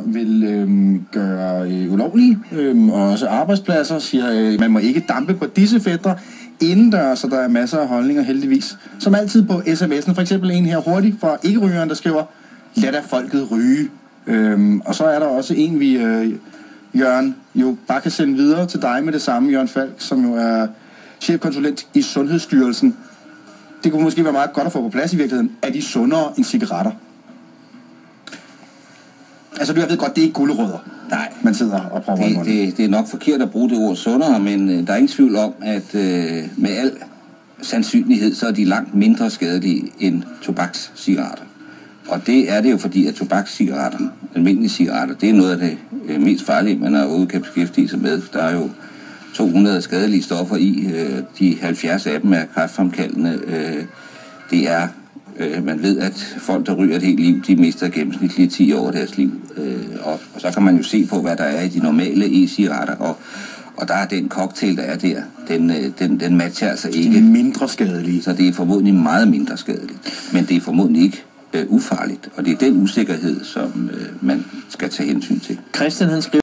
vil gøre ulovlige, og også arbejdspladser siger, man må ikke dampe på disse fætter indendørs, så der er masser af holdninger heldigvis. Som altid på sms'en, for eksempel en her hurtigt fra ikke-rygeren, der skriver, lad da folket ryge. Og så er der også en, vi, Jørgen, jo bare kan sende videre til dig med det samme, Jørgen Falk, som jo er chefkonsulent i Sundhedsstyrelsen. Det kunne måske være meget godt at få på plads i virkeligheden. Er de sundere end cigaretter? Altså, jeg ved godt, det er ikke gulerødder. Nej, man sidder og prøver det er nok forkert at bruge det ord sundere, men der er ingen tvivl om, at med al sandsynlighed, så er de langt mindre skadelige end tobakscigaretter. Og det er det jo, fordi at tobakscigaretter, almindelige cigaretter, det er noget af det mest farlige, man overhovedet kan beskæftige sig med. Der er jo 200 skadelige stoffer i, de 70 af dem er kræftfremkaldende. Det er, man ved, at folk, der ryger et helt liv, de mister gennemsnitligt 10 år af deres liv. Og så kan man jo se på, hvad der er i de normale e-cigaretter, og der er den cocktail, der er der, den matcher altså ikke. Det er mindre skadelige. Så det er formodentlig meget mindre skadeligt, men det er formodentlig ikke ufarligt, og det er den usikkerhed, som man skal tage hensyn til. Christian, han skriver